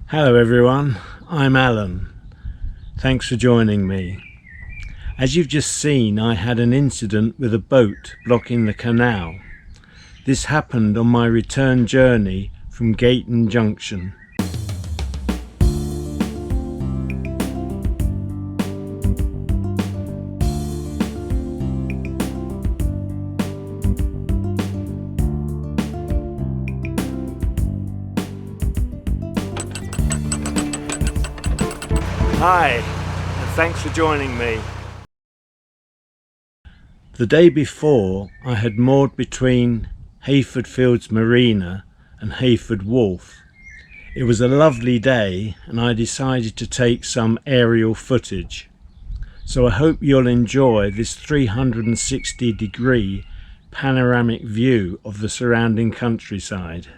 Hello everyone, I'm Alan. Thanks for joining me. As you've just seen, I had an incident with a boat blocking the canal. This happened on my return journey from Gayton Junction. Hi, and thanks for joining me. The day before, I had moored between Heyford Marina and Heyford Wharf. It was a lovely day and I decided to take some aerial footage. So I hope you'll enjoy this 360-degree panoramic view of the surrounding countryside.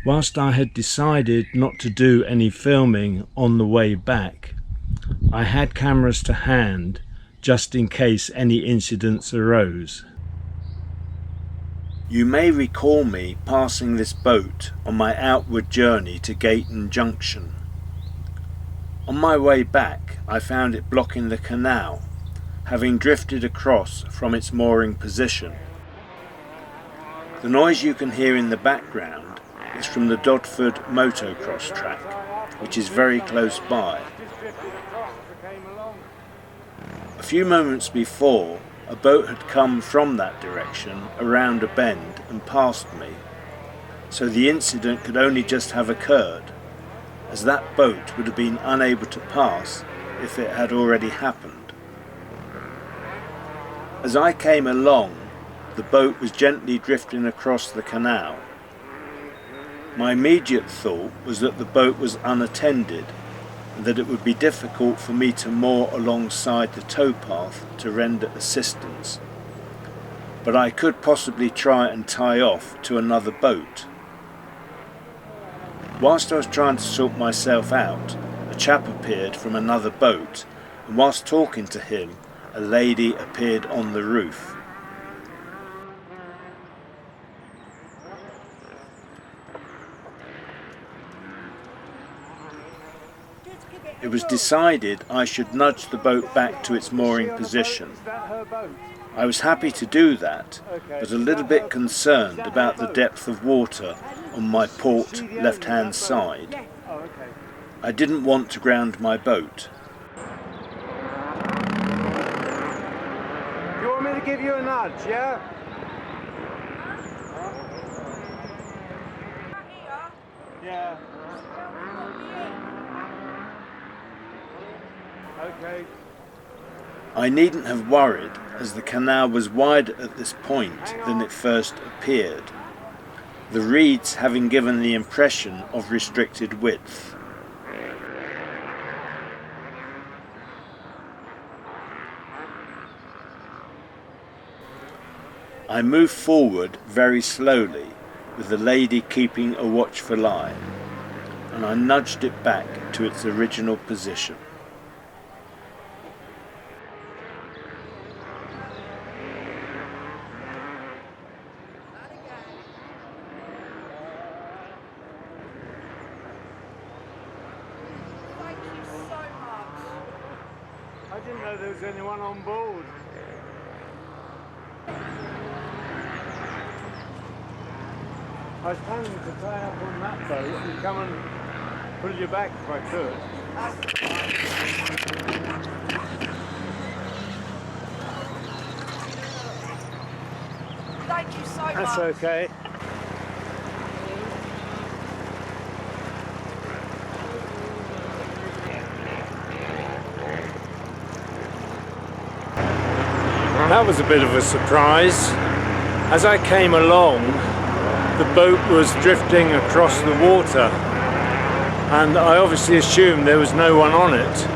Whilst I had decided not to do any filming on the way back, I had cameras to hand just in case any incidents arose. You may recall me passing this boat on my outward journey to Gayton Junction. On my way back, I found it blocking the canal, having drifted across from its mooring position. The noise you can hear in the background is from the Dodford motocross track, which is very close by. A few moments before, a boat had come from that direction around a bend and passed me, so the incident could only just have occurred, as that boat would have been unable to pass if it had already happened. As I came along, the boat was gently drifting across the canal. My immediate thought was that the boat was unattended and that it would be difficult for me to moor alongside the towpath to render assistance, but I could possibly try and tie off to another boat. Whilst I was trying to sort myself out, a chap appeared from another boat, and whilst talking to him, a lady appeared on the roof. It was decided I should nudge the boat back to its mooring position. I was happy to do that, but a little bit concerned about the depth of water on my port left-hand side. I didn't want to ground my boat. Do you want me to give you a nudge, yeah? Yeah. Okay. I needn't have worried, as the canal was wider at this point than it first appeared, the reeds having given the impression of restricted width. I moved forward very slowly, with the lady keeping a watchful eye, and I nudged it back to its original position. I didn't know there was anyone on board. I was planning to tie up on that boat and come and pull you back if I could. Thank you so much. That's okay. That was a bit of a surprise. As I came along, the boat was drifting across the water, and I obviously assumed there was no one on it.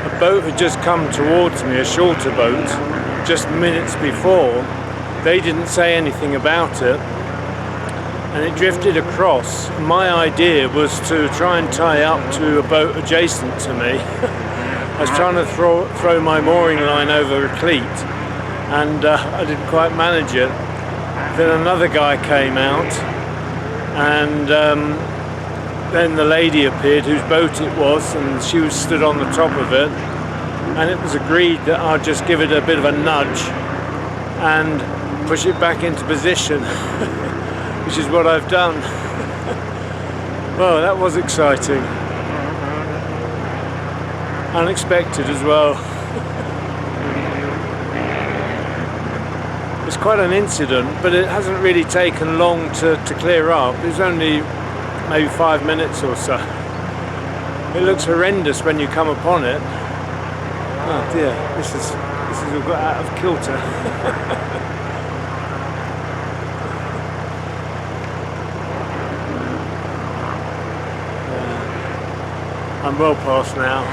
A boat had just come towards me, a shorter boat, just minutes before. They didn't say anything about it, and it drifted across. My idea was to try and tie up to a boat adjacent to me. I was trying to throw my mooring line over a cleat, and I didn't quite manage it. Then another guy came out, and then the lady appeared whose boat it was, and she was stood on the top of it, and it was agreed that I'd just give it a bit of a nudge and push it back into position, which is what I've done. Well, that was exciting. Unexpected as well. It's quite an incident, but it hasn't really taken long to clear up. It was only maybe 5 minutes or so. It looks horrendous when you come upon it. Oh dear, this is all got out of kilter. I'm well past now.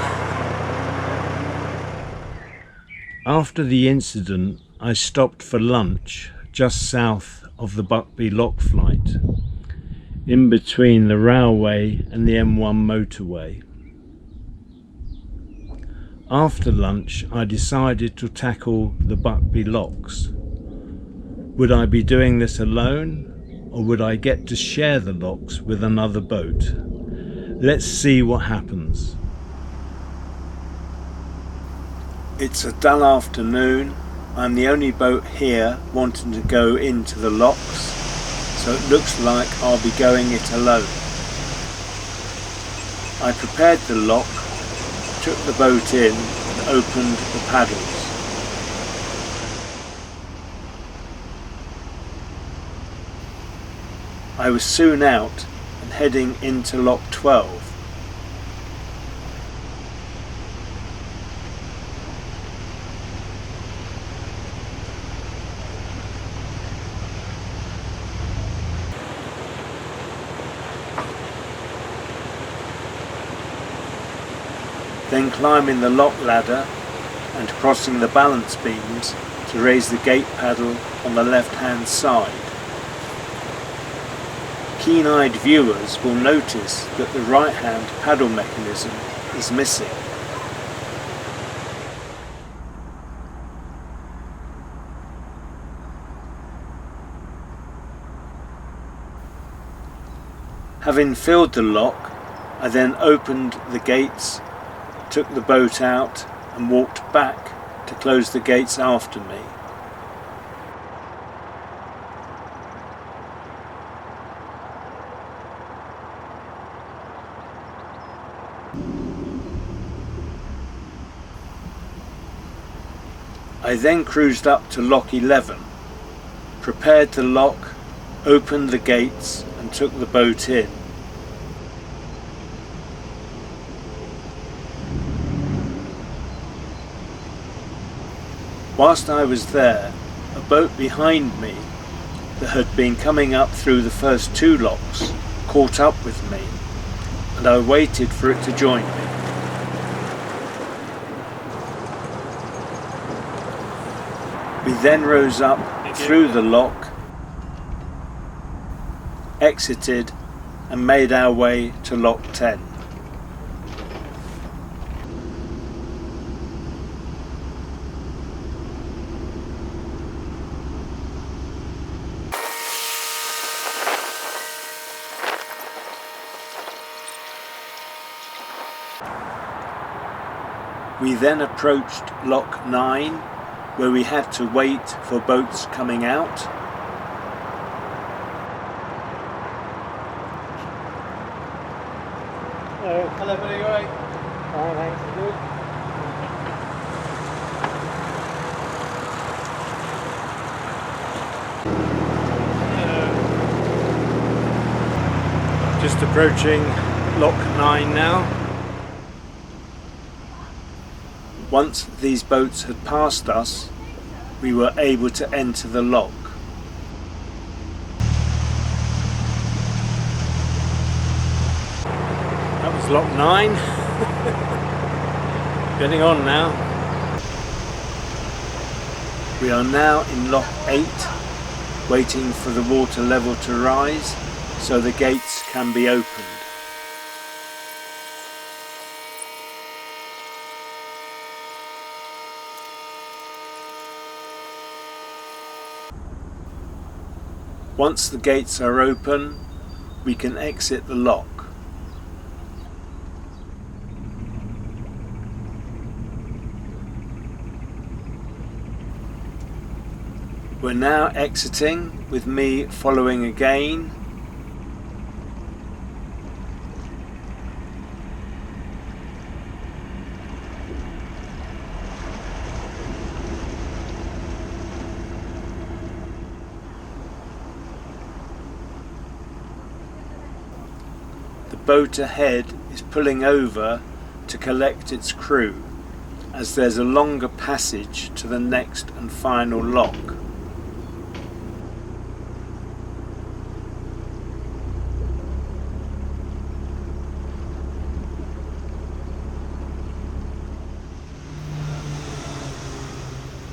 After the incident, I stopped for lunch just south of the Buckby Flight, in between the railway and the M1 motorway. After lunch, I decided to tackle the Buckby locks. Would I be doing this alone, or would I get to share the locks with another boat? Let's see what happens. It's a dull afternoon. I'm the only boat here wanting to go into the locks, so it looks like I'll be going it alone. I prepared the lock, took the boat in and opened the paddles. I was soon out and heading into lock 12. Then climbing the lock ladder and crossing the balance beams to raise the gate paddle on the left hand side. Keen-eyed viewers will notice that the right hand paddle mechanism is missing. Having filled the lock, I then opened the gates, took the boat out and walked back to close the gates after me. I then cruised up to lock 11, prepared the lock, opened the gates and took the boat in. Whilst I was there, a boat behind me that had been coming up through the first 2 locks caught up with me, and I waited for it to join me. We then rose up through the lock, exited and made our way to lock 10. We then approached lock 9, where we had to wait for boats coming out. Hello. Hello, buddy, you alright? Fine, thanks. Good. Just approaching lock 9 now. Once these boats had passed us, we were able to enter the lock. That was lock 9. Getting on now. We are now in lock 8, waiting for the water level to rise so the gates can be opened. Once the gates are open, we can exit the lock. We're now exiting, with me following again. The boat ahead is pulling over to collect its crew, as there's a longer passage to the next and final lock.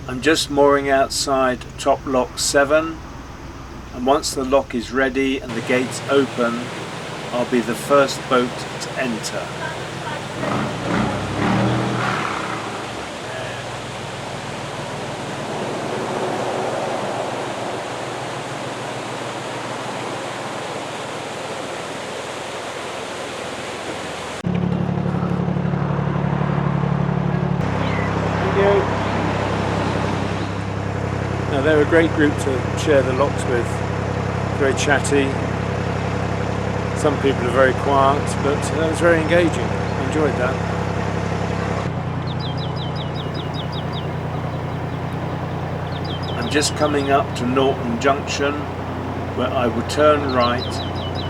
I'm just mooring outside top lock 7, and once the lock is ready and the gates open, I'll be the first boat to enter. Thank you. Now they're a great group to share the locks with. Very chatty. Some people are very quiet, but that was very engaging. I enjoyed that. I'm just coming up to Norton Junction, where I will turn right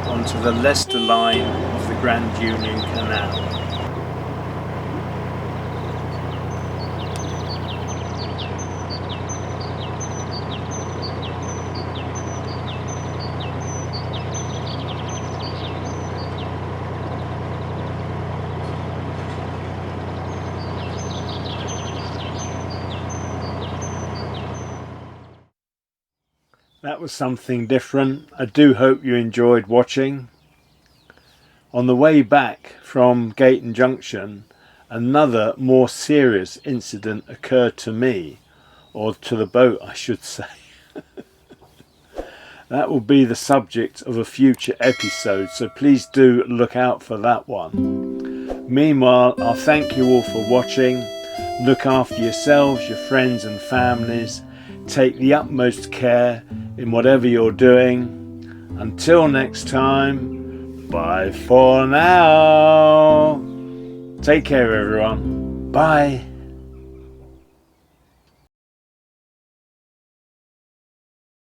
onto the Leicester line of the Grand Union Canal. That was something different. I do hope you enjoyed watching. On the way back from Gayton Junction, another more serious incident occurred to me, or to the boat I should say. That will be the subject of a future episode, so please do look out for that one. Meanwhile, I'll thank you all for watching. Look after yourselves, your friends and families. Take the utmost care in whatever you're doing. Until next time, bye for now. Take care everyone. Bye.